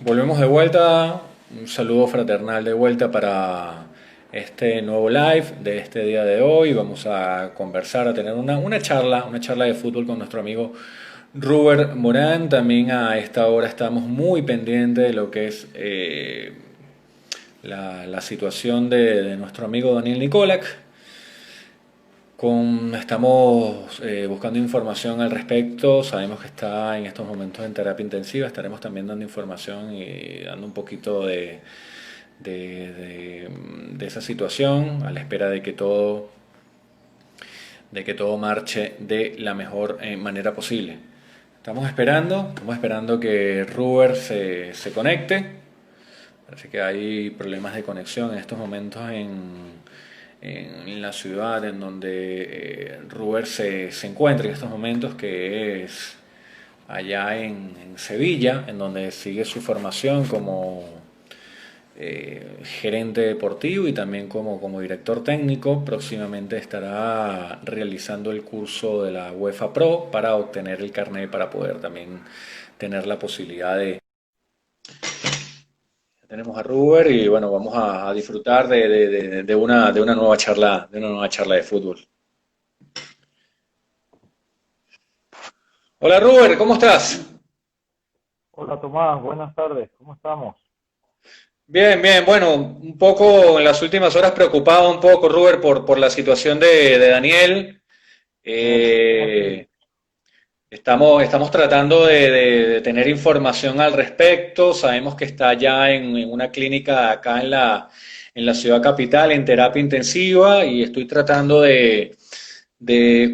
Volvemos de vuelta, un saludo fraternal de vuelta para este nuevo live de este día de hoy. Vamos a conversar, a tener una charla de fútbol con nuestro amigo Ruber Morán. También a esta hora estamos muy pendientes de lo que es la situación de nuestro amigo Daniel Nicolak. Estamos buscando información al respecto, sabemos que está en estos momentos en terapia intensiva, estaremos también dando información y dando un poquito de esa situación a la espera de que todo marche de la mejor manera posible. Estamos esperando que Ruber se conecte. Parece que hay problemas de conexión en estos momentos en la ciudad en donde Ruber se encuentra en estos momentos, que es allá en Sevilla, en donde sigue su formación como gerente deportivo y también como director técnico. Próximamente estará realizando el curso de la UEFA Pro para obtener el carnet para poder también tener la posibilidad de... Tenemos a Ruber y bueno, vamos a disfrutar de una nueva charla de fútbol. Hola Ruber, ¿cómo estás? Hola Tomás, buenas tardes, ¿cómo estamos? Bien, bien, bueno, un poco en las últimas horas preocupado un poco, Ruber, por la situación de Daniel. ¿Cómo así? Eh, estamos tratando de tener información al respecto. Sabemos que está ya en una clínica acá en la ciudad capital, en terapia intensiva, y estoy tratando de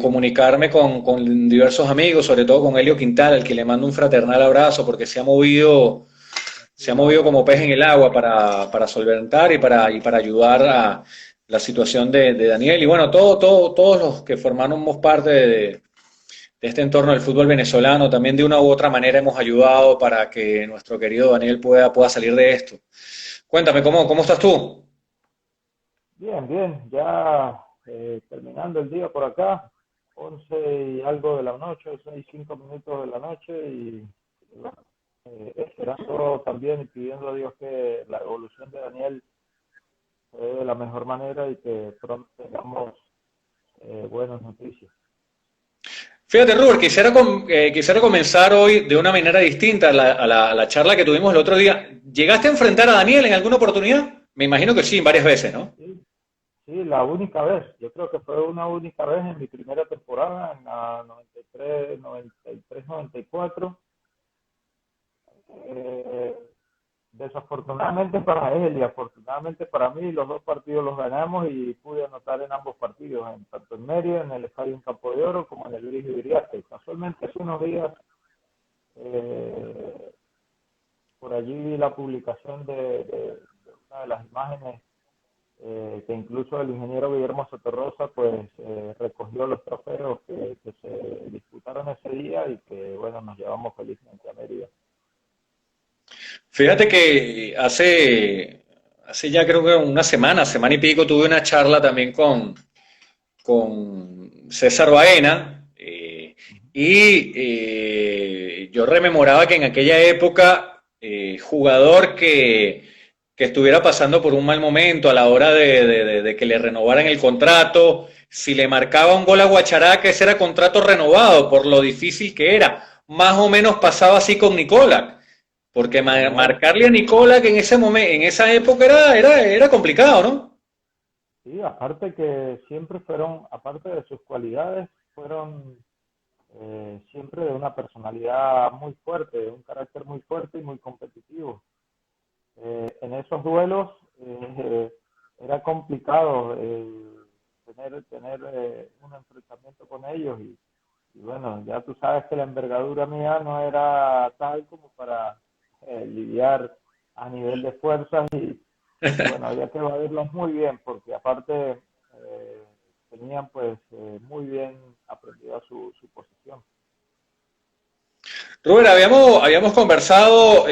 comunicarme con diversos amigos, sobre todo con Helio Quintal, al que le mando un fraternal abrazo, porque se ha Tranquilo, movido como abrazo pez en fuerte. el agua para solventar y para ayudar a la situación de Daniel. Y bueno, todos los que formamos parte de este entorno del fútbol venezolano, también de una u otra manera hemos ayudado para que nuestro querido Daniel pueda salir de esto. Cuéntame, ¿cómo estás tú? Bien, bien, ya terminando el día por acá, 11 y algo de la noche, 6 y 5 minutos de la noche y bueno, esperando también y pidiendo a Dios que la evolución de Daniel se dé de la mejor manera y que pronto tengamos buenas noticias. Fíjate, Rubén, quisiera comenzar hoy de una manera distinta a la charla que tuvimos el otro día. ¿Llegaste a enfrentar a Daniel en alguna oportunidad? Me imagino que sí, varias veces, ¿no? Sí, sí, la única vez, yo creo que fue una única vez en mi primera temporada, en la 93-94. Eh, Desafortunadamente para él y afortunadamente para mí, los dos partidos los ganamos y pude anotar en ambos partidos, en tanto en Mérida, en el Estadio en Campo de Oro, como en el Virgilio Iriarte. Casualmente hace unos días eh, por allí vi la publicación de una de las imágenes que incluso el ingeniero Guillermo Sotorrosa pues recogió los trofeos que se disputaron ese día y que bueno nos llevamos felizmente a Mérida. Fíjate que hace ya creo que una semana y pico, tuve una charla también con César Baena yo rememoraba que en aquella época jugador que estuviera pasando por un mal momento a la hora de que le renovaran el contrato, si le marcaba un gol a Guachará, que ese era contrato renovado por lo difícil que era. Más o menos pasaba así con Nicola, porque Igual, marcarle a Nicola que en ese momento, en esa época era complicado, ¿no? sí, aparte que siempre fueron, aparte de sus cualidades, fueron siempre de una personalidad muy fuerte, de un carácter muy fuerte y muy competitivo. En esos duelos era complicado tener un enfrentamiento con ellos y bueno, ya tú sabes que la envergadura mía no era tal como para lidiar a nivel de fuerzas y bueno, había que evadirlos muy bien porque aparte tenían pues muy bien aprendida su posición. Rubén, habíamos conversado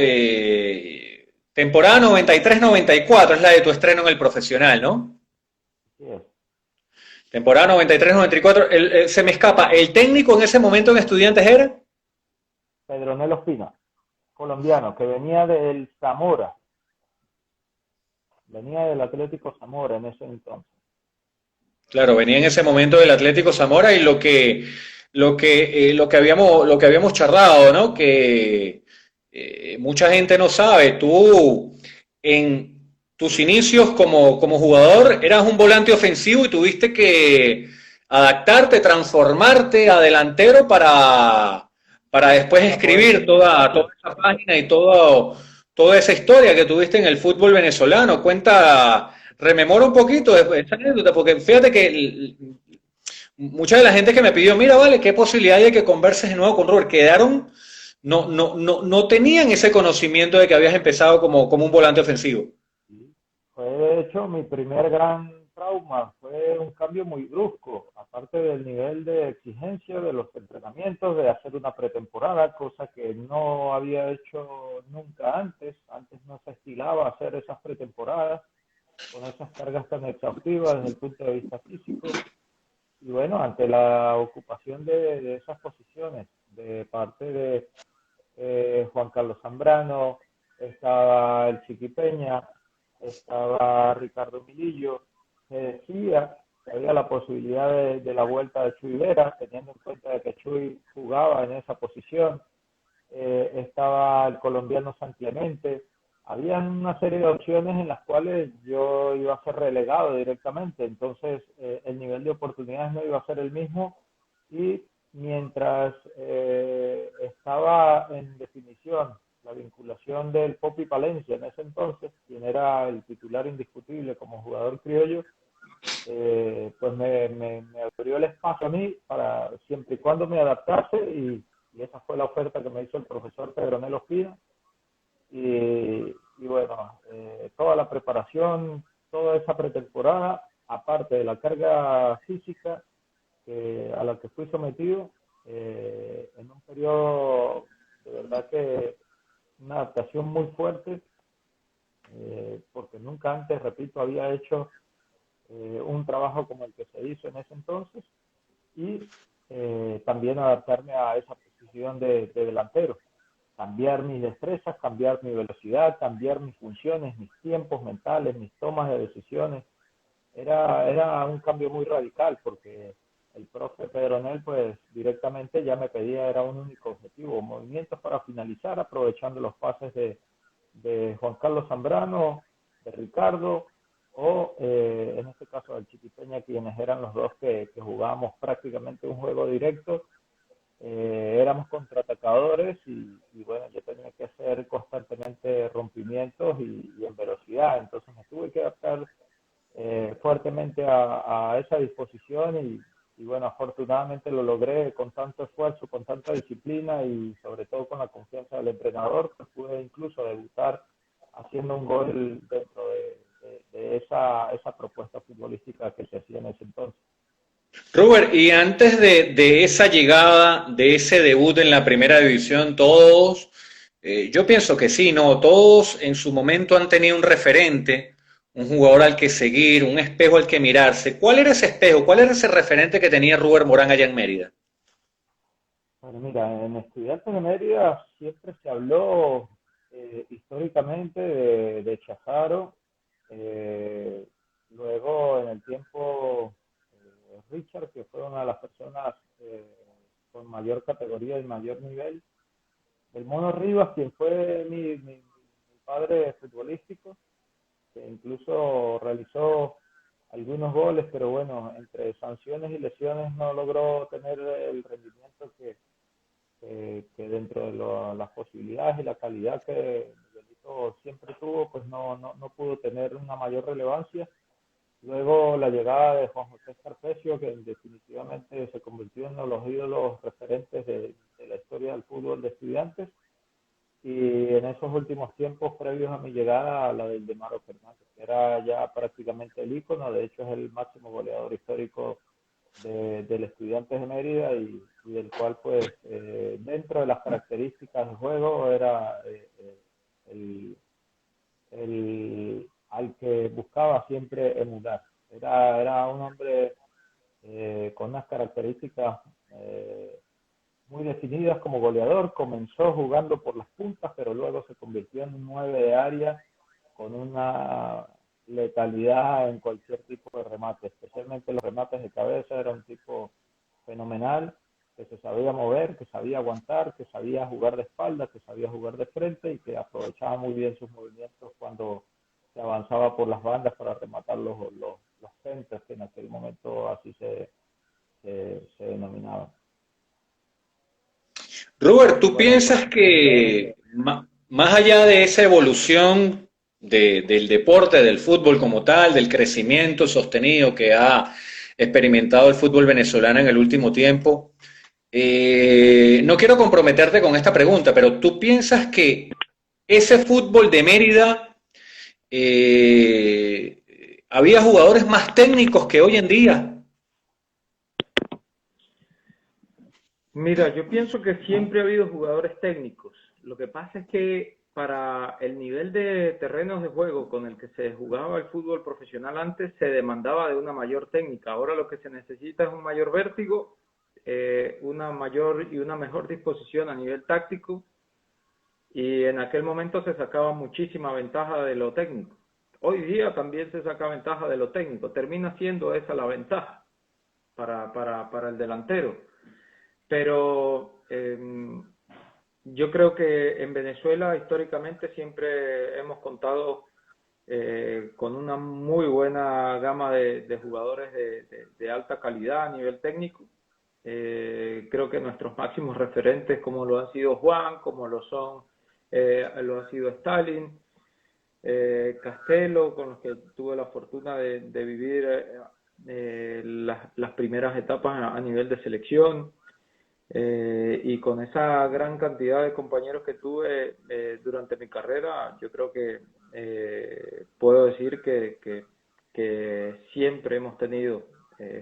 temporada 93-94, es la de tu estreno en el profesional, ¿no? Así es. Temporada 93-94, se me escapa, ¿el técnico en ese momento en Estudiantes era? Pedro Nelo Espina, colombiano que venía del Zamora, venía del Atlético Zamora en ese entonces. Claro, venía en ese momento del Atlético Zamora y lo que habíamos charlado, ¿no? Que mucha gente no sabe. Tú en tus inicios como jugador eras un volante ofensivo y tuviste que adaptarte, transformarte a delantero para después Para poder escribir seguir, toda esa página y toda esa historia que tuviste en el fútbol venezolano. Rememora un poquito de esa anécdota, porque fíjate que mucha de la gente que me pidió, mira, vale, qué posibilidad hay de que converses de nuevo con Robert, no tenían ese conocimiento de que habías empezado como un volante ofensivo. sí. Fue de hecho mi primer gran trauma, fue un cambio muy brusco, aparte del nivel de exigencia de los entrenamientos, de hacer una pretemporada, cosa que no había hecho nunca antes. Antes no se estilaba hacer esas pretemporadas con esas cargas tan exhaustivas desde el punto de vista físico. Y bueno, ante la ocupación de esas posiciones de parte de Juan Carlos Zambrano, estaba el Chiqui Peña, estaba Ricardo Milillo, se decía que había la posibilidad de la vuelta de Chuy Vera, teniendo en cuenta de que Chuy jugaba en esa posición, estaba el colombiano San Clemente. Había una serie de opciones en las cuales yo iba a ser relegado directamente, entonces el nivel de oportunidades no iba a ser el mismo y mientras estaba en definición la vinculación del Popi Palencia en ese entonces, quien era el titular indiscutible como jugador criollo, pues me abrió el espacio a mí para siempre y cuando me adaptase y esa fue la oferta que me hizo el profesor Pedro Nelo Ospina y bueno, toda la preparación, toda esa pretemporada, aparte de la carga física a la que fui sometido, en un periodo de verdad que una adaptación muy fuerte, porque nunca antes, repito, había hecho un trabajo como el que se hizo en ese entonces y también adaptarme a esa posición de delantero, cambiar mis destrezas, cambiar mi velocidad, cambiar mis funciones, mis tiempos mentales, mis tomas de decisiones. Era un cambio muy radical porque el profe Pedronel pues directamente ya me pedía, era un único objetivo, movimientos para finalizar aprovechando los pases de Juan Carlos Zambrano, de Ricardo o en este caso del Chiquipeña, quienes eran los dos que jugábamos prácticamente un juego directo. Éramos contraatacadores y bueno, yo tenía que hacer constantemente rompimientos y en velocidad, entonces me tuve que adaptar fuertemente a esa disposición y bueno, afortunadamente lo logré con tanto esfuerzo, con tanta disciplina y sobre todo con la confianza del entrenador, que pude incluso debutar haciendo un gol dentro de esa propuesta futbolística que se hacía en ese entonces. Robert, y antes de esa llegada, de ese debut en la primera división, yo pienso que sí, ¿no? Todos en su momento han tenido un referente, un jugador al que seguir, un espejo al que mirarse. ¿Cuál era ese espejo? ¿Cuál era ese referente que tenía Robert Morán allá en Mérida? Bueno, mira, en Estudiantes de Mérida siempre se habló históricamente de Chazaro. eh, Luego, en el tiempo, Richard, que fue una de las personas con mayor categoría y mayor nivel. El Mono Rivas, quien fue mi padre futbolístico, que incluso realizó algunos goles, pero bueno, entre sanciones y lesiones no logró tener el rendimiento que dentro de las posibilidades y la calidad que Miguelito siempre tuvo, pues no pudo tener una mayor relevancia. Luego la llegada de Juan José Escarpecio, que definitivamente se convirtió en uno de los ídolos referentes de la historia del fútbol de Estudiantes. Y en esos últimos tiempos, previos a mi llegada, a la del de Maro Fernández, que era ya prácticamente el ícono, de hecho es el máximo goleador histórico del Estudiantes de Mérida y del cual pues dentro de las características del juego era el, al que buscaba siempre emular. Era un hombre con unas características muy definidas como goleador. Comenzó jugando por las puntas, pero luego se convirtió en un 9 de área con una letalidad en cualquier tipo de remate, especialmente los remates de cabeza. Era un tipo fenomenal, que se sabía mover, que sabía aguantar, que sabía jugar de espalda, que sabía jugar de frente y que aprovechaba muy bien sus movimientos cuando se avanzaba por las bandas para rematar los centros, que en aquel momento así se denominaban. Robert, ¿tú Bueno, piensas que más allá de esa evolución del deporte, del fútbol como tal, del crecimiento sostenido que ha experimentado el fútbol venezolano en el último tiempo, no quiero comprometerte con esta pregunta, pero ¿tú piensas que ese fútbol de Mérida había jugadores más técnicos que hoy en día? Mira, yo pienso que siempre ha habido jugadores técnicos. Lo que pasa es que para el nivel de terrenos de juego con el que se jugaba el fútbol profesional antes, se demandaba de una mayor técnica. Ahora lo que se necesita es un mayor vértigo, una mayor y una mejor disposición a nivel táctico, y en aquel momento se sacaba muchísima ventaja de lo técnico. Hoy día también se saca ventaja de lo técnico. Termina siendo esa la ventaja para el delantero. Pero yo creo que en Venezuela históricamente siempre hemos contado con una muy buena gama de jugadores de alta calidad a nivel técnico. Creo que nuestros máximos referentes, como lo han sido Juan, como lo ha sido Stalin, Castelo, con los que tuve la fortuna de vivir las primeras etapas a nivel de selección. Y con esa gran cantidad de compañeros que tuve durante mi carrera, yo creo que puedo decir que siempre hemos tenido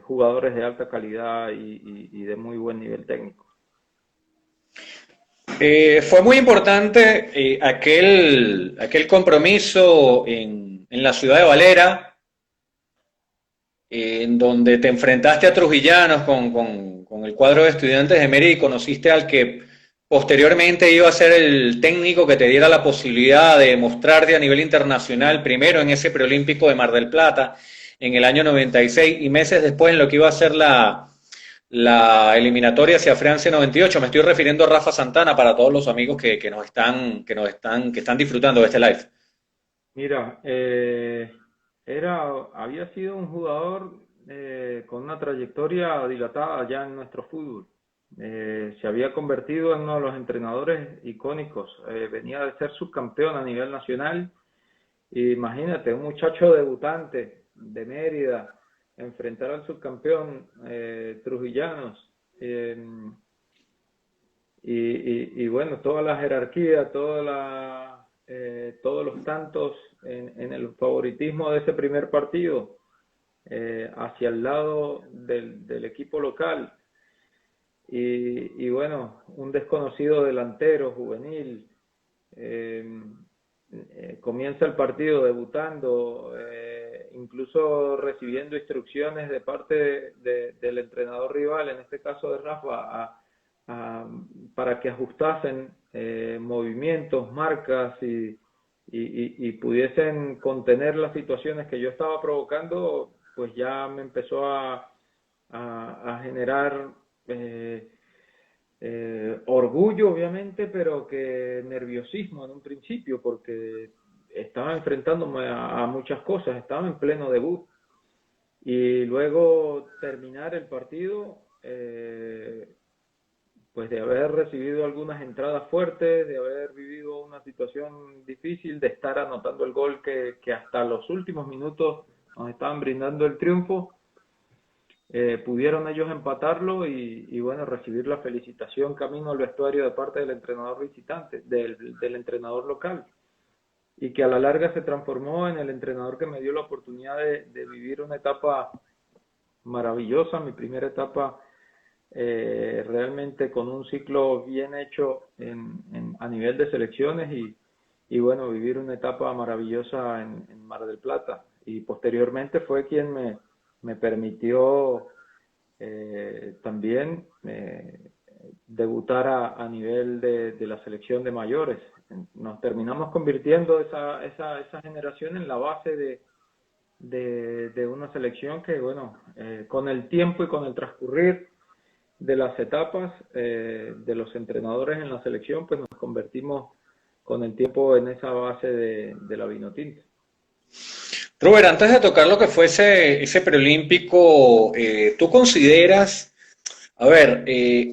jugadores de alta calidad y de muy buen nivel técnico. Fue muy importante aquel compromiso en la ciudad de Valera, en donde te enfrentaste a Trujillanos con el cuadro de estudiantes de Mérida y conociste al que posteriormente iba a ser el técnico que te diera la posibilidad de mostrarte a nivel internacional, primero en ese preolímpico de Mar del Plata en el año 96 y meses después en lo que iba a ser la eliminatoria hacia Francia 98. Me estoy refiriendo a Rafa Santana para todos los amigos que están disfrutando de este live. Mira, había sido un jugador con una trayectoria dilatada ya en nuestro fútbol. Se había convertido en uno de los entrenadores icónicos. Venía de ser subcampeón a nivel nacional. Imagínate, un muchacho debutante de Mérida, enfrentar al subcampeón Trujillanos. Y bueno, toda la jerarquía, todos los tantos en el favoritismo de ese primer partido hacia el lado del equipo local. Y bueno, un desconocido delantero juvenil comienza el partido debutando, incluso recibiendo instrucciones de parte del entrenador rival, en este caso de Rafa, para que ajustasen movimientos, marcas y pudiesen contener las situaciones que yo estaba provocando. Pues ya me empezó a generar orgullo, obviamente, pero que nerviosismo en un principio, porque estaba enfrentándome a muchas cosas, estaba en pleno debut. Y luego terminar el partido, pues de haber recibido algunas entradas fuertes, de haber vivido una situación difícil, de estar anotando el gol que hasta los últimos minutos nos estaban brindando el triunfo, pudieron ellos empatarlo y bueno, recibir la felicitación camino al vestuario de parte del entrenador visitante, del entrenador local, y que a la larga se transformó en el entrenador que me dio la oportunidad de vivir una etapa maravillosa, mi primera etapa realmente con un ciclo bien hecho a nivel de selecciones y bueno, vivir una etapa maravillosa en Mar del Plata. Y posteriormente fue quien me permitió también debutar a nivel de la selección de mayores. Nos terminamos convirtiendo esa generación en la base de una selección que, bueno, con el tiempo y con el transcurrir de las etapas de los entrenadores en la selección, pues nos convertimos con el tiempo en esa base de la Vinotinto. Robert, antes de tocar lo que fue ese preolímpico, ¿tú consideras, a ver,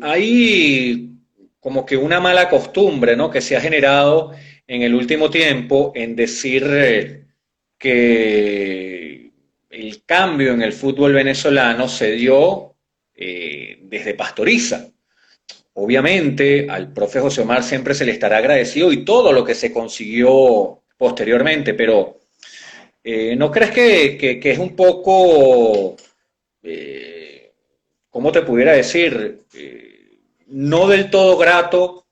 hay como que una mala costumbre, ¿no? Que se ha generado en el último tiempo en decir que el cambio en el fútbol venezolano se dio desde Pastoriza. Obviamente, al profe José Omar siempre se le estará agradecido y todo lo que se consiguió posteriormente, pero ¿no crees que es un poco, cómo te pudiera decir, no del todo grato,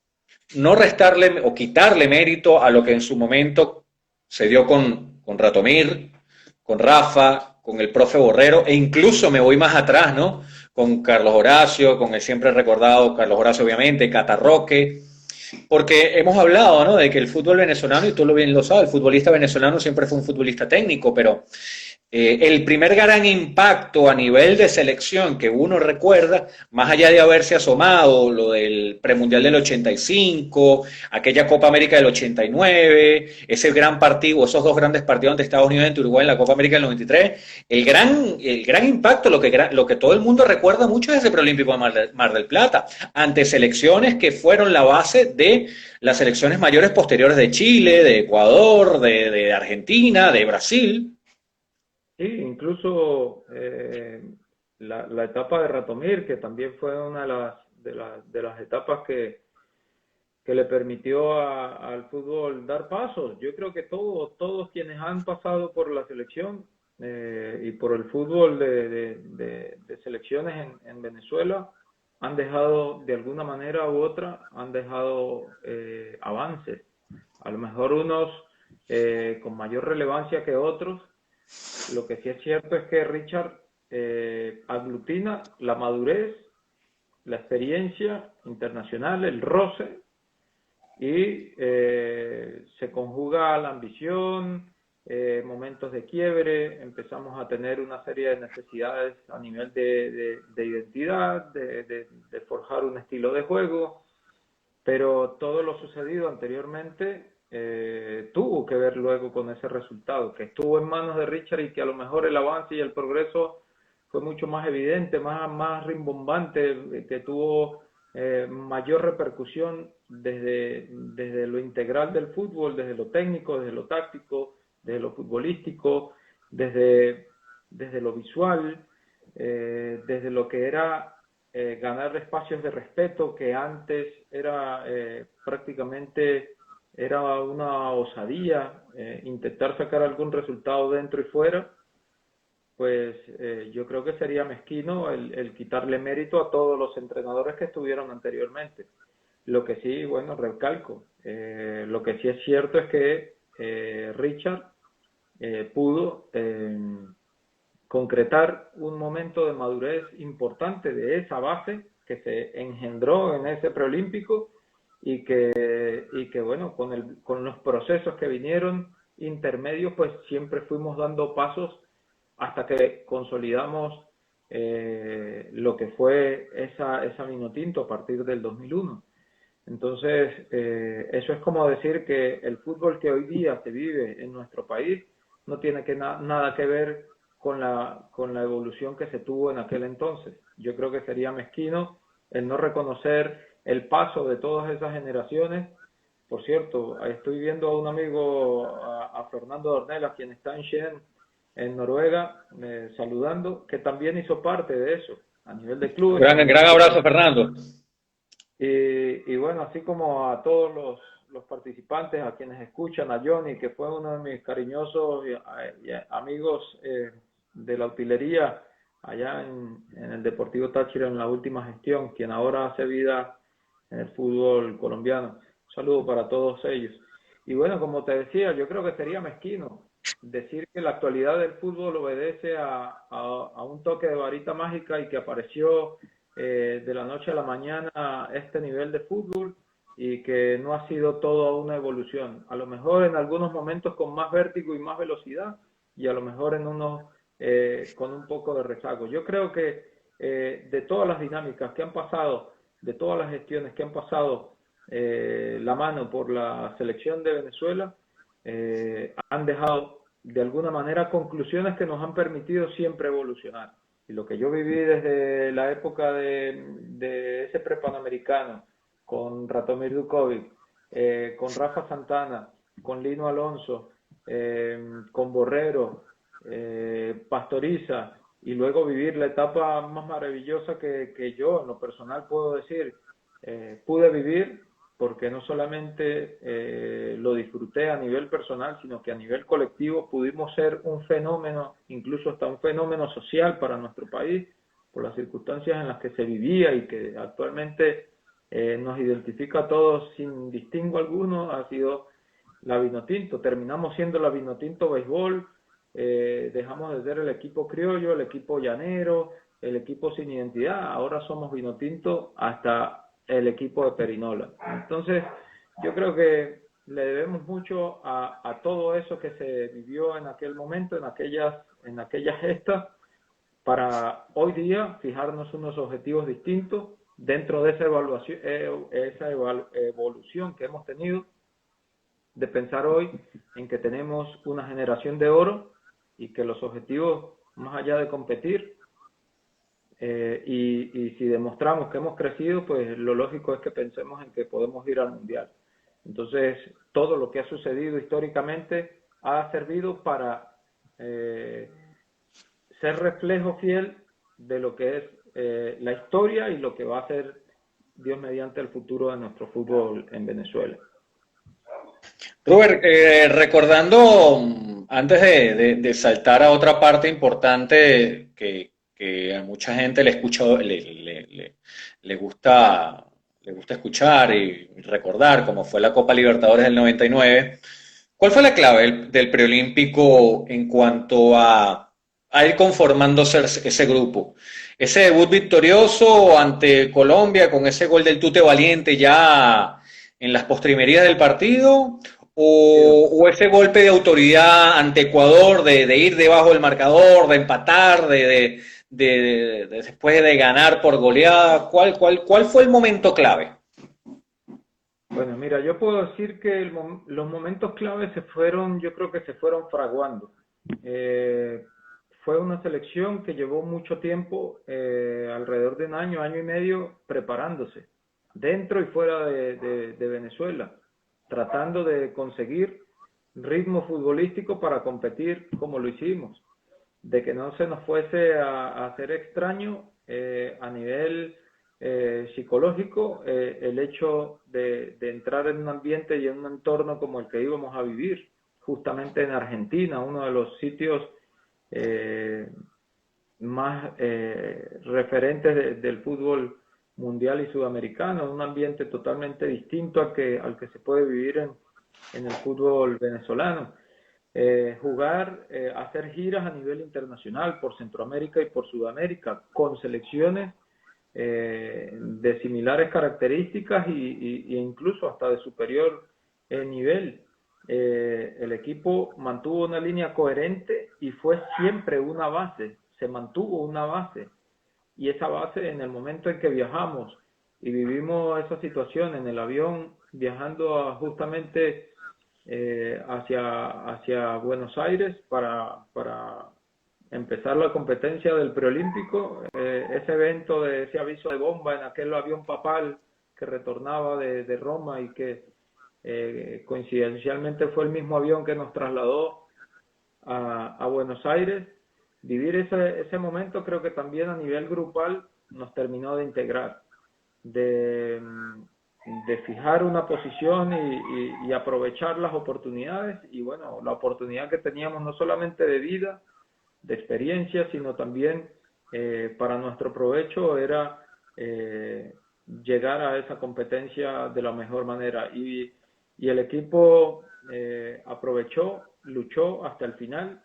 no restarle o quitarle mérito a lo que en su momento se dio con Ratomir, con Rafa, con el profe Borrero, e incluso me voy más atrás, ¿no? Con Carlos Horacio, con el siempre recordado Carlos Horacio, obviamente, Catarroque, porque hemos hablado, ¿no? De que el fútbol venezolano, y tú lo bien lo sabes, el futbolista venezolano siempre fue un futbolista técnico, pero el primer gran impacto a nivel de selección que uno recuerda, más allá de haberse asomado, lo del premundial del 85, aquella Copa América del 89, ese gran partido, esos dos grandes partidos ante Estados Unidos y Uruguay en la Copa América del 93, el gran impacto, lo que todo el mundo recuerda mucho es ese preolímpico de Mar del Plata, ante selecciones que fueron la base de las selecciones mayores posteriores de Chile, de Ecuador, de Argentina, de Brasil. Sí, incluso la etapa de Ratomir, que también fue una de las etapas que le permitió al fútbol dar pasos. Yo creo que todos quienes han pasado por la selección y por el fútbol de selecciones en Venezuela han dejado, de alguna manera u otra, han dejado avances. A lo mejor unos con mayor relevancia que otros. Lo que sí es cierto es que Richard aglutina la madurez, la experiencia internacional, el roce, y se conjuga la ambición, momentos de quiebre, empezamos a tener una serie de necesidades a nivel de identidad, de forjar un estilo de juego, pero todo lo sucedido anteriormente tuvo que ver luego con ese resultado, que estuvo en manos de Richard y que a lo mejor el avance y el progreso fue mucho más evidente, más rimbombante, que tuvo mayor repercusión desde lo integral del fútbol, desde lo técnico, desde lo táctico, desde lo futbolístico, desde lo visual, desde lo que era ganar espacios de respeto, que antes era prácticamente era una osadía intentar sacar algún resultado dentro y fuera. Pues yo creo que sería mezquino el quitarle mérito a todos los entrenadores que estuvieron anteriormente. Lo que sí, bueno, recalco, lo que sí es cierto es que Richard pudo concretar un momento de madurez importante de esa base que se engendró en ese preolímpico y que bueno, con los procesos que vinieron intermedios, pues siempre fuimos dando pasos hasta que consolidamos lo que fue esa Vinotinto a partir del 2001. Entonces, eso es como decir que el fútbol que hoy día se vive en nuestro país no tiene nada que ver con la evolución que se tuvo en aquel entonces. Yo creo que sería mezquino el no reconocer el paso de todas esas generaciones. Por cierto, estoy viendo a un amigo, a Fernando Dornella, quien está en Skien, en Noruega, saludando, que también hizo parte de eso, a nivel de clubes. Gran abrazo, Fernando. Y bueno, así como a todos los participantes, a quienes escuchan, a Johnny, que fue uno de mis cariñosos amigos de la utilería allá en el Deportivo Táchira en la última gestión, quien ahora hace vida en el fútbol colombiano. Un saludo para todos ellos. Y bueno, como te decía, yo creo que sería mezquino decir que la actualidad del fútbol obedece a un toque de varita mágica y que apareció de la noche a la mañana este nivel de fútbol y que no ha sido toda una evolución. A lo mejor en algunos momentos con más vértigo y más velocidad y a lo mejor en unos con un poco de rezago. Yo creo que de todas las dinámicas que han pasado, de todas las gestiones que han pasado la mano por la selección de Venezuela, han dejado de alguna manera conclusiones que nos han permitido siempre evolucionar. Y lo que yo viví desde la época de ese prepanamericano, con Ratomir Dukovic, con Rafa Santana, con Lino Alonso, con Borrero, Pastoriza, y luego vivir la etapa más maravillosa que yo en lo personal puedo decir, pude vivir, porque no solamente lo disfruté a nivel personal, sino que a nivel colectivo pudimos ser un fenómeno, incluso hasta un fenómeno social para nuestro país, por las circunstancias en las que se vivía y que actualmente nos identifica a todos sin distingo alguno, ha sido la Vinotinto. Terminamos siendo la Vinotinto Béisbol, dejamos de ser el equipo criollo, el equipo llanero, el equipo sin identidad, ahora somos Vinotinto hasta el equipo de Perinola. Entonces, yo creo que le debemos mucho a todo eso que se vivió en aquel momento, en aquellas gestas, para hoy día fijarnos unos objetivos distintos dentro de esa evolución que hemos tenido, de pensar hoy en que tenemos una generación de oro y que los objetivos, más allá de competir, y si demostramos que hemos crecido, pues lo lógico es que pensemos en que podemos ir al Mundial. Entonces, todo lo que ha sucedido históricamente ha servido para ser reflejo fiel de lo que es la historia y lo que va a ser, Dios mediante, el futuro de nuestro fútbol en Venezuela. Robert, recordando, antes de saltar a otra parte importante que a mucha gente le gusta, le gusta escuchar y recordar, como fue la Copa Libertadores del 99, ¿cuál fue la clave del preolímpico en cuanto a ir conformándose ese grupo? Ese debut victorioso ante Colombia con ese gol del Tute Valiente ya en las postrimerías del partido, o ese golpe de autoridad ante Ecuador de ir debajo del marcador, de empatar, después de ganar por goleada. ¿Cuál fue el momento clave? Bueno, mira, yo puedo decir que los momentos clave yo creo que se fueron fraguando. Fue una selección que llevó mucho tiempo, alrededor de un año, año y medio, preparándose, dentro y fuera de Venezuela, tratando de conseguir ritmo futbolístico para competir como lo hicimos, de que no se nos fuese a hacer extraño a nivel psicológico el hecho de entrar en un ambiente y en un entorno como el que íbamos a vivir, justamente en Argentina, uno de los sitios más referentes del fútbol mundial y sudamericano, un ambiente totalmente distinto al que se puede vivir en el fútbol venezolano. Jugar, hacer giras a nivel internacional por Centroamérica y por Sudamérica con selecciones de similares características e incluso hasta de superior nivel. El equipo mantuvo una línea coherente y fue siempre una base, se mantuvo una base, y esa base, en el momento en que viajamos y vivimos esa situación en el avión viajando justamente hacia Buenos Aires para empezar la competencia del preolímpico, ese evento de ese aviso de bomba en aquel avión papal que retornaba de Roma y que coincidencialmente fue el mismo avión que nos trasladó a Buenos Aires. Vivir ese momento creo que también a nivel grupal nos terminó de integrar, de fijar una posición y aprovechar las oportunidades, y bueno, la oportunidad que teníamos no solamente de vida, de experiencia, sino también para nuestro provecho era llegar a esa competencia de la mejor manera, y el equipo aprovechó, luchó hasta el final,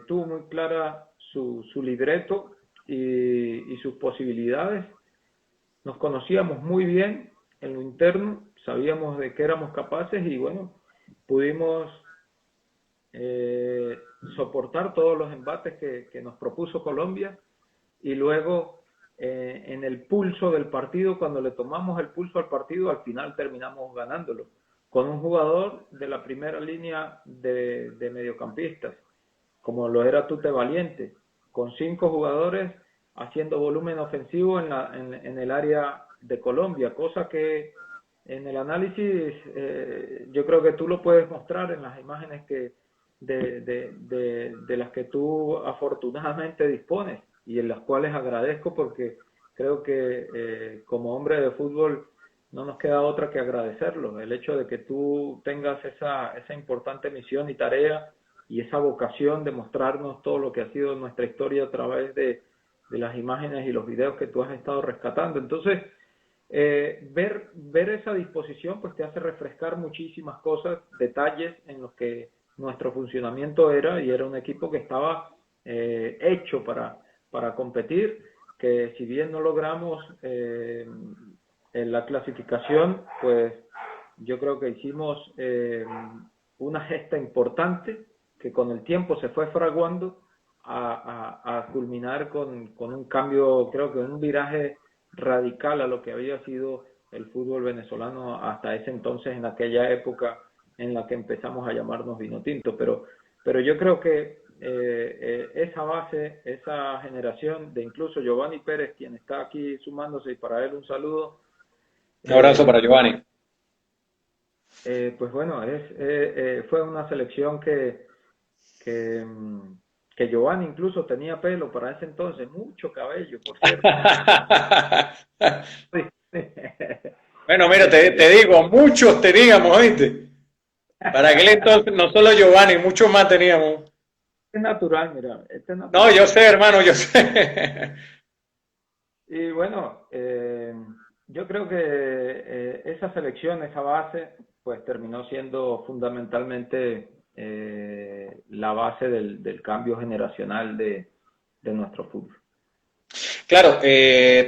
tuvo muy clara su libreto, y sus posibilidades. Nos conocíamos muy bien en lo interno, sabíamos de qué éramos capaces y bueno, pudimos soportar todos los embates que nos propuso Colombia y luego en el pulso del partido, cuando le tomamos el pulso al partido, al final terminamos ganándolo con un jugador de la primera línea de mediocampistas, como lo era Tute Valiente, con 5 jugadores haciendo volumen ofensivo en el área de Colombia, cosa que en el análisis yo creo que tú lo puedes mostrar en las imágenes de las que tú afortunadamente dispones y en las cuales agradezco porque creo que como hombre de fútbol no nos queda otra que agradecerlo, el hecho de que tú tengas esa importante misión y tarea y esa vocación de mostrarnos todo lo que ha sido nuestra historia a través de las imágenes y los videos que tú has estado rescatando. Entonces, ver esa disposición pues te hace refrescar muchísimas cosas, detalles en los que nuestro funcionamiento era un equipo que estaba hecho para competir, que si bien no logramos en la clasificación, pues yo creo que hicimos una gesta importante que con el tiempo se fue fraguando a culminar con un cambio, creo que un viraje radical a lo que había sido el fútbol venezolano hasta ese entonces, en aquella época en la que empezamos a llamarnos Vinotinto. Pero yo creo que esa base, esa generación de incluso Giovanni Pérez, quien está aquí sumándose, y para él un saludo. Un abrazo para Giovanni. Pues bueno, fue una selección que Giovanni incluso tenía pelo para ese entonces, mucho cabello, por cierto. Bueno, mira, te digo, muchos teníamos, ¿oíste? Para aquel entonces, no solo Giovanni, muchos más teníamos. Es natural, mira. Es natural. No, yo sé, hermano, yo sé. Y bueno, yo creo que esa selección, esa base, pues terminó siendo fundamentalmente la base del cambio generacional de nuestro fútbol. Claro,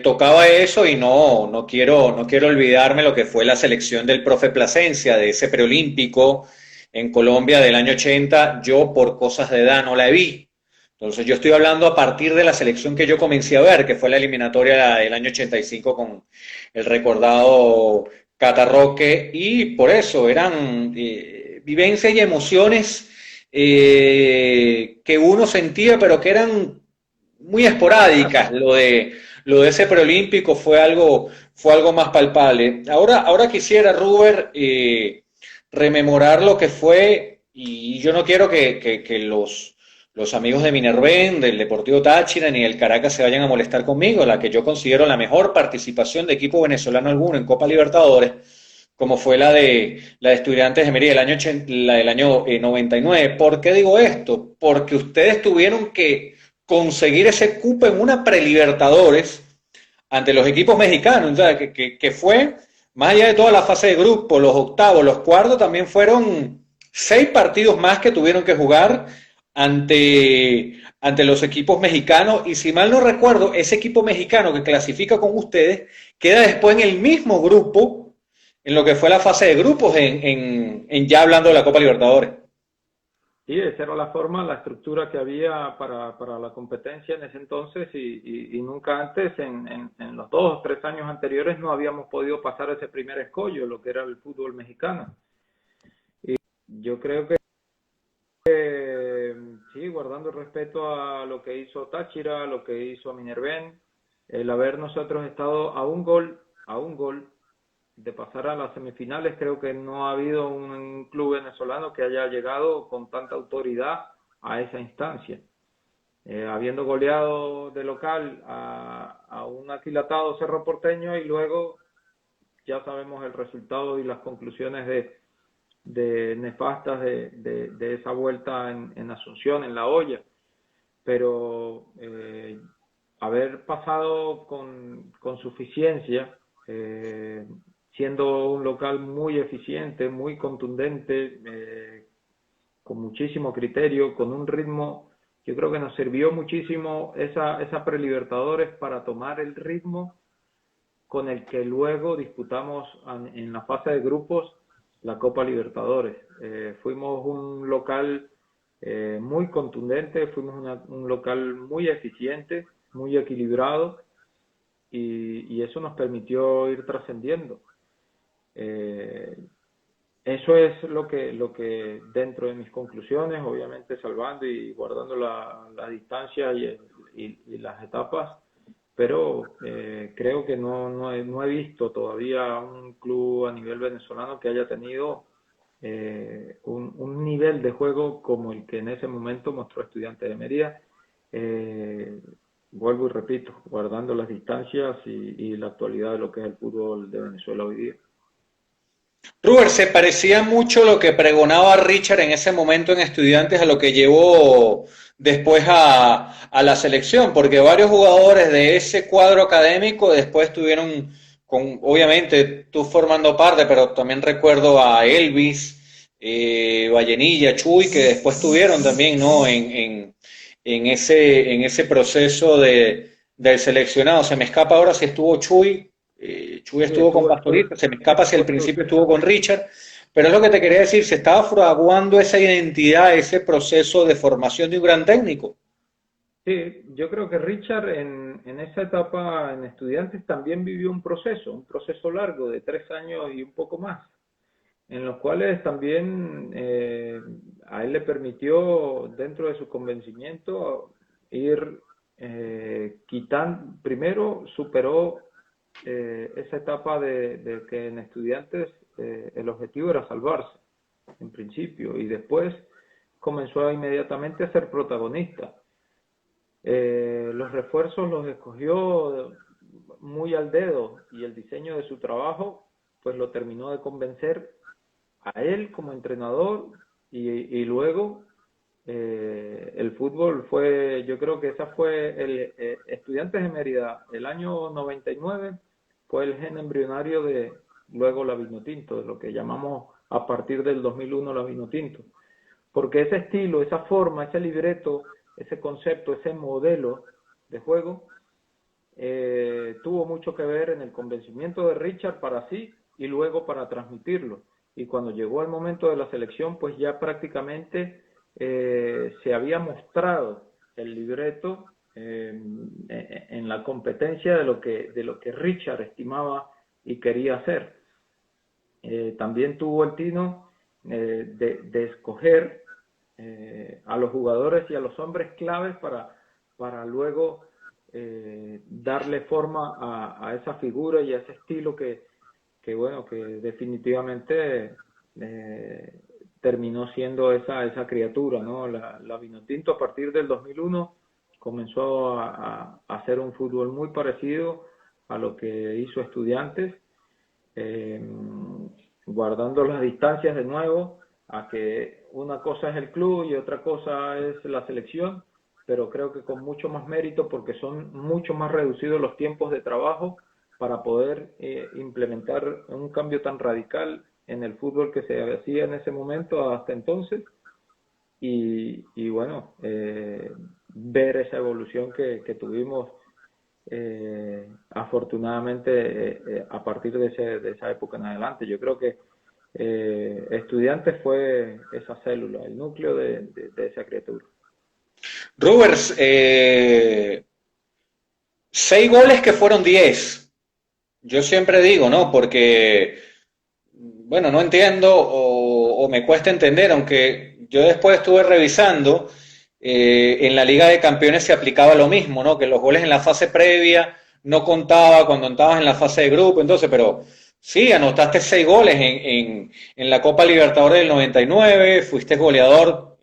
tocaba eso y no quiero olvidarme lo que fue la selección del profe Plasencia, de ese preolímpico en Colombia del año 80. Yo por cosas de edad no la vi. Entonces yo estoy hablando a partir de la selección que yo comencé a ver, que fue la eliminatoria del año 85 con el recordado Catarroque, y por eso eran vivencias y emociones que uno sentía, pero que eran muy esporádicas. Lo de ese preolímpico fue algo más palpable. Ahora quisiera, Ruber, rememorar lo que fue, y yo no quiero que los amigos de Minerven, del Deportivo Táchira, ni del Caracas se vayan a molestar conmigo, la que yo considero la mejor participación de equipo venezolano alguno en Copa Libertadores, como fue la de Estudiantes de Mérida la del año 99. ¿Por qué digo esto? Porque ustedes tuvieron que conseguir ese cupo en una prelibertadores ante los equipos mexicanos, o sea, que fue, más allá de toda la fase de grupo, los octavos, los cuartos, también fueron 6 partidos más que tuvieron que jugar ante los equipos mexicanos, y si mal no recuerdo, ese equipo mexicano que clasifica con ustedes queda después en el mismo grupo en lo que fue la fase de grupos en ya hablando de la Copa Libertadores. Sí, esa era la forma, la estructura que había para la competencia en ese entonces y nunca antes, en los 2 o 3 años anteriores, no habíamos podido pasar ese primer escollo, lo que era el fútbol mexicano. Y yo creo que sí, guardando el respeto a lo que hizo Táchira, lo que hizo Minerven, el haber nosotros estado a un gol de pasar a las semifinales, creo que no ha habido un club venezolano que haya llegado con tanta autoridad a esa instancia. Habiendo goleado de local a un aquilatado Cerro Porteño y luego ya sabemos el resultado y las conclusiones de nefastas de esa vuelta en Asunción, en La Hoya. Pero haber pasado con suficiencia, siendo un local muy eficiente, muy contundente, con muchísimo criterio, con un ritmo yo creo que nos sirvió muchísimo esa Prelibertadores para tomar el ritmo con el que luego disputamos en la fase de grupos la Copa Libertadores. Fuimos un local muy contundente, fuimos un local muy eficiente, muy equilibrado, y eso nos permitió ir trascendiendo. Eso es lo que dentro de mis conclusiones, obviamente salvando y guardando la distancia y las etapas, pero creo que no he visto todavía un club a nivel venezolano que haya tenido un nivel de juego como el que en ese momento mostró Estudiantes de Mérida. Vuelvo y repito, guardando las distancias y la actualidad de lo que es el fútbol de Venezuela hoy día. Ruber, se parecía mucho lo que pregonaba Richard en ese momento en Estudiantes a lo que llevó después a la selección, porque varios jugadores de ese cuadro académico después tuvieron, obviamente tú formando parte, pero también recuerdo a Elvis, Vallenilla, Chuy, que después tuvieron también, ¿no? En ese proceso del seleccionado. Se me escapa ahora si estuvo Chuy. Chuy Sí, estuvo con Pastorita, se me escapa si al principio estuvo con Richard, pero es lo que te quería decir, se estaba fraguando esa identidad, ese proceso de formación de un gran técnico. Sí, yo creo que Richard en esa etapa en Estudiantes también vivió un proceso largo de 3 años y un poco más, en los cuales también a él le permitió, dentro de su convencimiento, ir quitando, primero superó esa etapa de que en Estudiantes el objetivo era salvarse, en principio, y después comenzó inmediatamente a ser protagonista. Los refuerzos los escogió muy al dedo y el diseño de su trabajo pues lo terminó de convencer a él como entrenador y luego el fútbol fue, yo creo que esa fue el Estudiantes de Mérida, el año 99 fue el gen embrionario de luego la Vinotinto, de lo que llamamos a partir del 2001 la Vinotinto, porque ese estilo, esa forma, ese libreto, ese concepto, ese modelo de juego tuvo mucho que ver en el convencimiento de Richard para sí y luego para transmitirlo. Y cuando llegó el momento de la selección, pues ya prácticamente se había mostrado el libreto en la competencia de lo que Richard estimaba y quería hacer. También tuvo el tino de escoger a los jugadores y a los hombres claves para luego darle forma a esa figura y a ese estilo bueno, que definitivamente terminó siendo esa criatura, ¿no? La Vinotinto a partir del 2001 comenzó a hacer un fútbol muy parecido a lo que hizo Estudiantes, eh, guardando las distancias de nuevo, a que una cosa es el club y otra cosa es la selección, pero creo que con mucho más mérito porque son mucho más reducidos los tiempos de trabajo para poder implementar un cambio tan radical en el fútbol que se hacía en ese momento hasta entonces y bueno, ver esa evolución que tuvimos afortunadamente a partir de esa época en adelante. Yo creo que Estudiantes fue esa célula, el núcleo de esa criatura. Rubers, 6 goles que fueron 10. Yo siempre digo, ¿no? Porque, bueno, no entiendo o me cuesta entender, aunque yo después estuve revisando, en la Liga de Campeones se aplicaba lo mismo, ¿no? Que los goles en la fase previa no contaba cuando estabas en la fase de grupo, entonces, pero sí, anotaste 6 goles en la Copa Libertadores del 99, fuiste goleador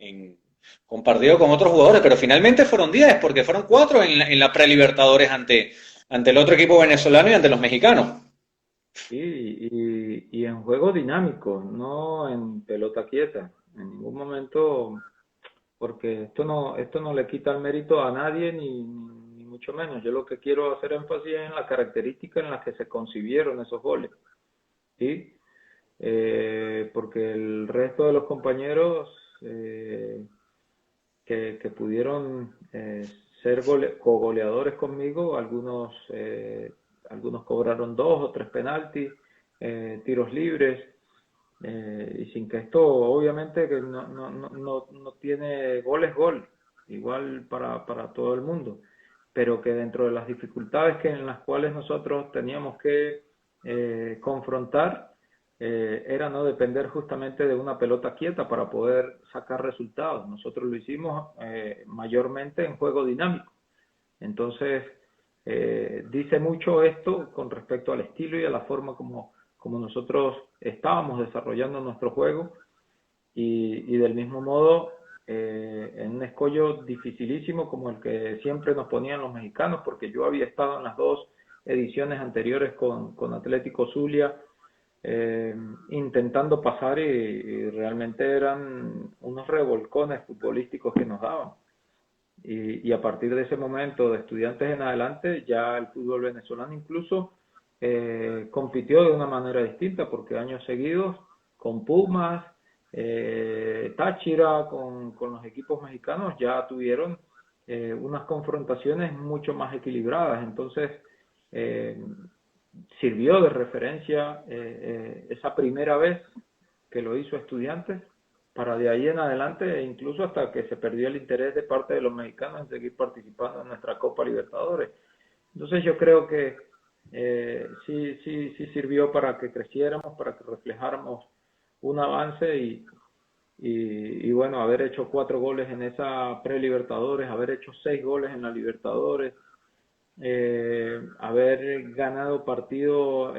compartido con otros jugadores, pero finalmente fueron 10, porque fueron 4 en la Prelibertadores ante el otro equipo venezolano y ante los mexicanos. Sí, y en juego dinámico, no en pelota quieta, en ningún momento, porque esto no le quita el mérito a nadie ni mucho menos. Yo lo que quiero hacer énfasis es en la característica en la que se concibieron esos goles, ¿sí? Porque el resto de los compañeros que pudieron ser cogoleadores conmigo. Algunos cobraron 2 o 3 penaltis, tiros libres, y sin que esto, obviamente, que no tiene gol, igual para todo el mundo, pero que dentro de las dificultades en las cuales nosotros teníamos que confrontar, era no depender justamente de una pelota quieta para poder sacar resultados. Nosotros lo hicimos mayormente en juego dinámico. Entonces, dice mucho esto con respecto al estilo y a la forma como nosotros estábamos desarrollando nuestro juego, y del mismo modo, en un escollo dificilísimo como el que siempre nos ponían los mexicanos, porque yo había estado en las 2 ediciones anteriores con Atlético Zulia, intentando pasar, y realmente eran unos revolcones futbolísticos que nos daban. Y a partir de ese momento, de Estudiantes en adelante, ya el fútbol venezolano incluso compitió de una manera distinta, porque años seguidos con Pumas, Táchira, con los equipos mexicanos, ya tuvieron unas confrontaciones mucho más equilibradas. Entonces, sirvió de referencia esa primera vez que lo hizo Estudiantes, para de ahí en adelante, e incluso hasta que se perdió el interés de parte de los mexicanos en seguir participando en nuestra Copa Libertadores. Entonces yo creo que sí sirvió para que creciéramos, para que reflejáramos un avance, y bueno, haber hecho 4 goles en esa pre-Libertadores, haber hecho 6 goles en la Libertadores, haber ganado partido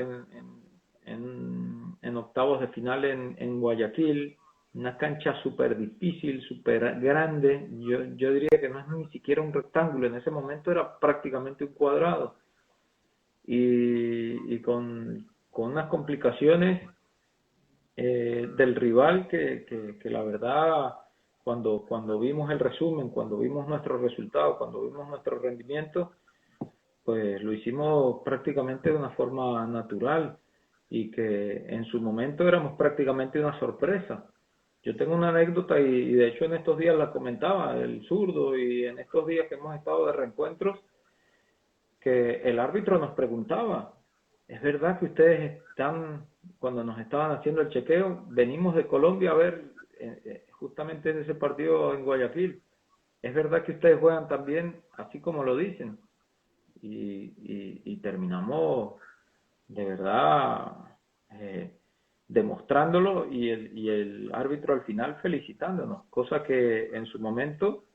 en octavos de final en Guayaquil, una cancha súper difícil, súper grande. Yo diría que no es ni siquiera un rectángulo, en ese momento era prácticamente un cuadrado, y con unas complicaciones del rival que la verdad, cuando vimos el resumen, cuando vimos nuestros resultados, cuando vimos nuestro rendimiento, pues lo hicimos prácticamente de una forma natural, y que en su momento éramos prácticamente una sorpresa. Yo tengo una anécdota, y de hecho en estos días la comentaba el zurdo, y en estos días que hemos estado de reencuentros, que el árbitro nos preguntaba: ¿es verdad que ustedes están, cuando nos estaban haciendo el chequeo, venimos de Colombia a ver justamente en ese partido en Guayaquil, ¿es verdad que ustedes juegan también así como lo dicen? Y terminamos de verdad demostrándolo, y el árbitro al final felicitándonos, cosa que en su momento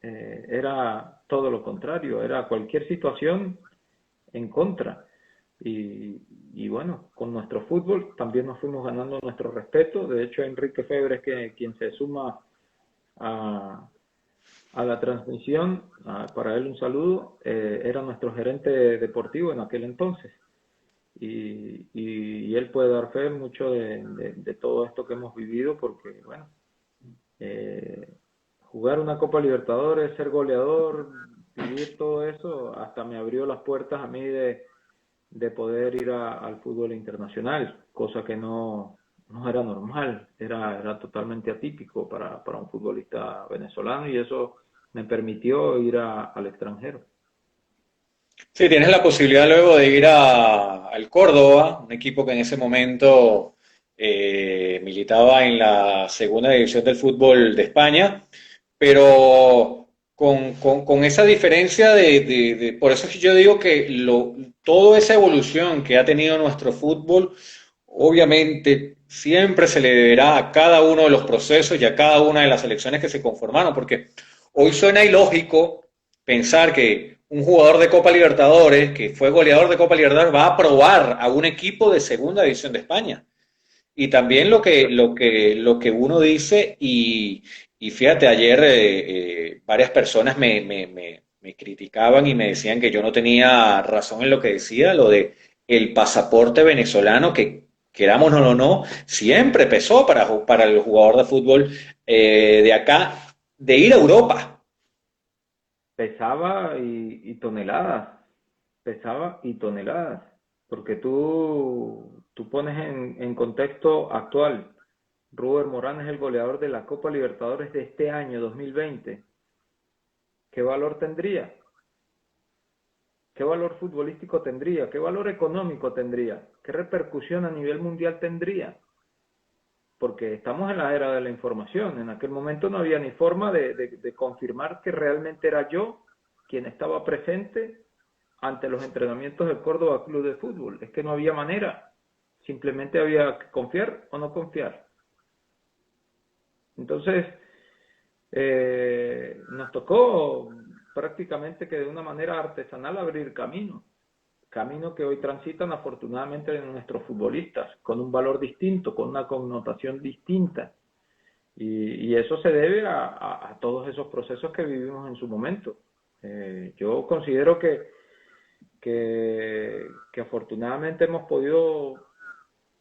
era todo lo contrario, era cualquier situación en contra. Y bueno, con nuestro fútbol también nos fuimos ganando nuestro respeto. De hecho, Enrique Febre, que quien se suma a la transmisión, para él un saludo, era nuestro gerente deportivo en aquel entonces, y él puede dar fe mucho de todo esto que hemos vivido, porque bueno, jugar una Copa Libertadores, ser goleador, vivir todo eso, hasta me abrió las puertas a mí de poder ir al fútbol internacional, cosa que no era normal, era totalmente atípico para un futbolista venezolano, y eso me permitió ir al extranjero. Sí, tienes la posibilidad luego de ir al Córdoba, un equipo que en ese momento militaba en la segunda división del fútbol de España, pero con esa diferencia por eso es que yo digo que toda esa evolución que ha tenido nuestro fútbol, obviamente siempre se le deberá a cada uno de los procesos y a cada una de las selecciones que se conformaron, porque hoy suena ilógico pensar que un jugador de Copa Libertadores, que fue goleador de Copa Libertadores, va a probar a un equipo de segunda división de España. Y también lo que uno dice, y fíjate, ayer varias personas me criticaban y me decían que yo no tenía razón en lo que decía, lo de el pasaporte venezolano, que queramos o no, siempre pesó para el jugador de fútbol de acá, de ir a Europa. Pesaba y toneladas, pesaba y toneladas, porque tú pones en contexto actual. Ruber Morán es el goleador de la Copa Libertadores de este año 2020, ¿qué valor tendría? ¿Qué valor futbolístico tendría? ¿Qué valor económico tendría? ¿Qué repercusión a nivel mundial tendría? Porque estamos en la era de la información. En aquel momento no había ni forma de confirmar que realmente era yo quien estaba presente ante los entrenamientos del Córdoba Club de Fútbol. Es que no había manera. Simplemente había que confiar o no confiar. Entonces, nos tocó prácticamente que de una manera artesanal abrir camino que hoy transitan afortunadamente nuestros futbolistas, con un valor distinto, con una connotación distinta. Y eso se debe a todos esos procesos que vivimos en su momento. Yo considero que afortunadamente hemos podido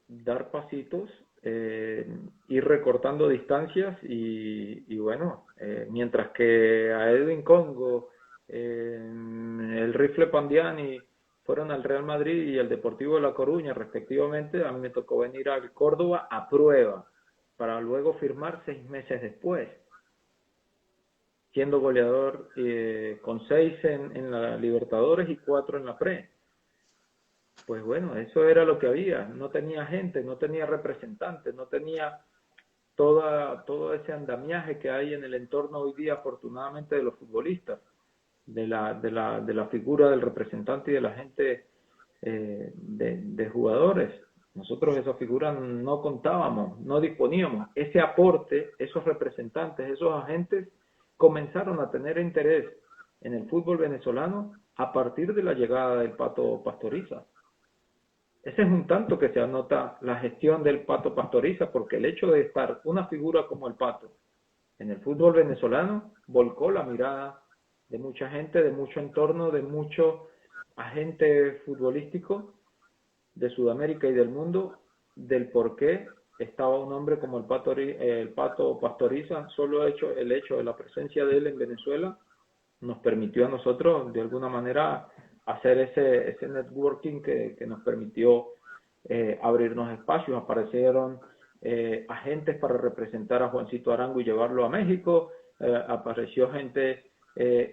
dar pasitos, ir recortando distancias y bueno, mientras que a Edwin Congo, el Rifle Pandiani fueron al Real Madrid y al Deportivo de La Coruña respectivamente, a mí me tocó venir al Córdoba a prueba para luego firmar 6 meses después, siendo goleador con 6 en la Libertadores y 4 en la Pre. Pues bueno, eso era lo que había. No tenía gente, no tenía representantes, no tenía todo ese andamiaje que hay en el entorno hoy día, afortunadamente, de los futbolistas, de la figura del representante y de la gente de jugadores. Nosotros esa figura no contábamos, no disponíamos. Ese aporte, esos representantes, esos agentes comenzaron a tener interés en el fútbol venezolano a partir de la llegada del Pato Pastoriza. Ese es un tanto que se anota la gestión del Pato Pastoriza, porque el hecho de estar una figura como el Pato en el fútbol venezolano volcó la mirada de mucha gente, de mucho entorno, de mucho agente futbolístico de Sudamérica y del mundo, del por qué estaba un hombre como el Pato Pastoriza. Solo el hecho de la presencia de él en Venezuela nos permitió a nosotros, de alguna manera, hacer ese networking que nos permitió abrirnos espacios. Aparecieron agentes para representar a Juancito Arango y llevarlo a México. Apareció gente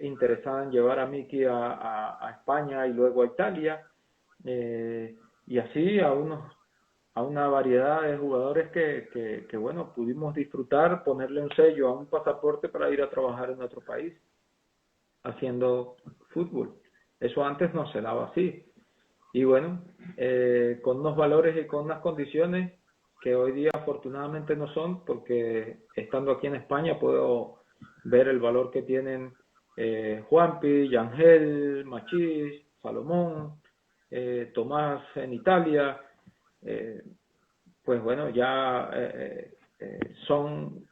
interesada en llevar a Miki a España y luego a Italia. Y así a una variedad de jugadores que, bueno, pudimos disfrutar, ponerle un sello a un pasaporte para ir a trabajar en otro país haciendo fútbol. Eso antes no se daba así. Y bueno, con unos valores y con unas condiciones que hoy día afortunadamente no son, porque estando aquí en España puedo ver el valor que tienen Juanpi, Yangel, Machís, Salomón, Tomás en Italia. Pues bueno, ya son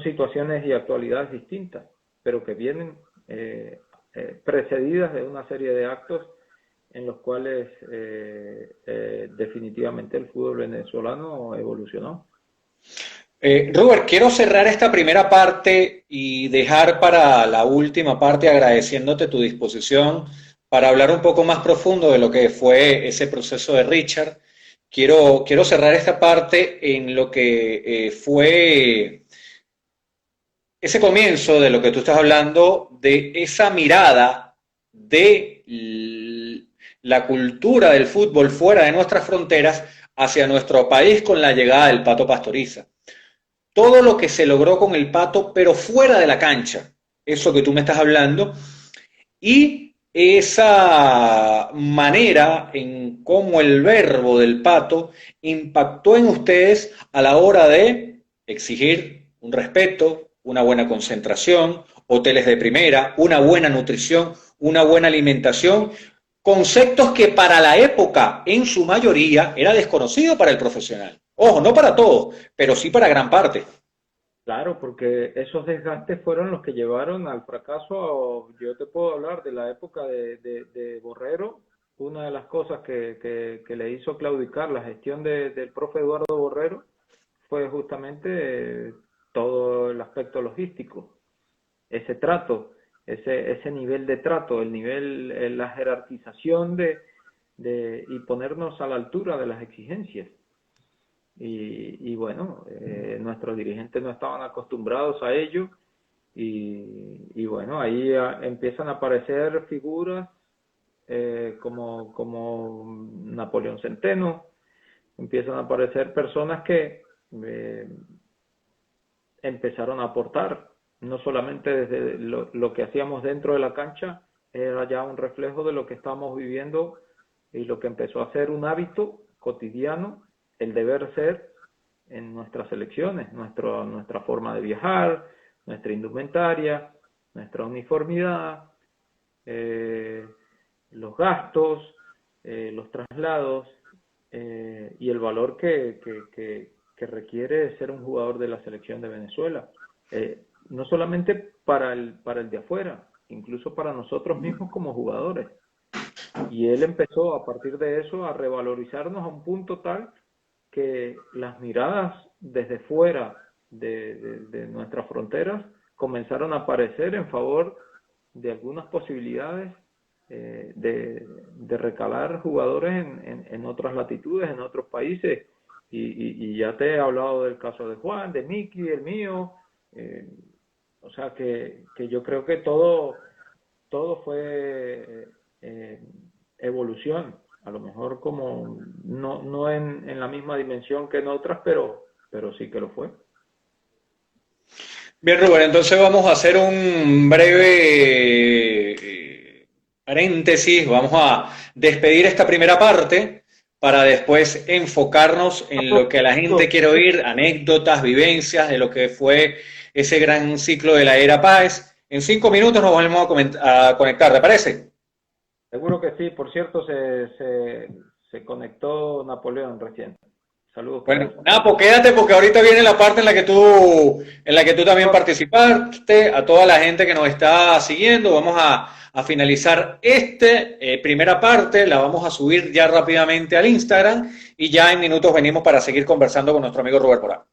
situaciones y actualidades distintas, pero que vienen precedidas de una serie de actos en los cuales definitivamente el fútbol venezolano evolucionó. Robert, quiero cerrar esta primera parte y dejar para la última parte agradeciéndote tu disposición para hablar un poco más profundo de lo que fue ese proceso de Richard. Quiero cerrar esta parte en lo que fue ese comienzo de lo que tú estás hablando, de esa mirada de la cultura del fútbol fuera de nuestras fronteras hacia nuestro país con la llegada del Pato Pastoriza. Todo lo que se logró con el Pato, pero fuera de la cancha, eso que tú me estás hablando, y esa manera en cómo el verbo del Pato impactó en ustedes a la hora de exigir un respeto, una buena concentración, hoteles de primera, una buena nutrición, una buena alimentación, conceptos que para la época, en su mayoría, era desconocido para el profesional. Ojo, no para todos, pero sí para gran parte. Claro, porque esos desgastes fueron los que llevaron al fracaso. Yo te puedo hablar de la época de Borrero. Una de las cosas que le hizo claudicar la gestión del profe Eduardo Borrero fue justamente todo el aspecto logístico, ese trato, ese nivel de trato, el nivel, la jerarquización y ponernos a la altura de las exigencias. Y bueno, nuestros dirigentes no estaban acostumbrados a ello y bueno, ahí empiezan a aparecer figuras como Napoleón Centeno, empiezan a aparecer personas que empezaron a aportar, no solamente desde lo que hacíamos dentro de la cancha, era ya un reflejo de lo que estábamos viviendo y lo que empezó a ser un hábito cotidiano, el deber ser en nuestras selecciones, nuestra forma de viajar, nuestra indumentaria, nuestra uniformidad, los gastos, los traslados y el valor que requiere ser un jugador de la selección de Venezuela. No solamente para el de afuera, incluso para nosotros mismos como jugadores. Y él empezó a partir de eso a revalorizarnos a un punto tal que las miradas desde fuera de nuestras fronteras comenzaron a aparecer en favor de algunas posibilidades de recalar jugadores en otras latitudes, en otros países. Y ya te he hablado del caso de Juan, de Miki, el mío. O sea que yo creo que todo fue evolución, a lo mejor como no en la misma dimensión que en otras, pero sí que lo fue. Bien, Rubén, entonces vamos a hacer un breve paréntesis, vamos a despedir esta primera parte para después enfocarnos en lo que la gente quiere oír, anécdotas, vivencias de lo que fue ese gran ciclo de la era Páez. En 5 minutos nos volvemos a conectar, ¿te parece? Seguro que sí. Por cierto, se conectó Napoleón recién. Saludos. Bueno, nada, pues quédate porque ahorita viene la parte en la que tú también participaste, a toda la gente que nos está siguiendo. Vamos a finalizar primera parte, la vamos a subir ya rápidamente al Instagram y ya en minutos venimos para seguir conversando con nuestro amigo Robert Porá.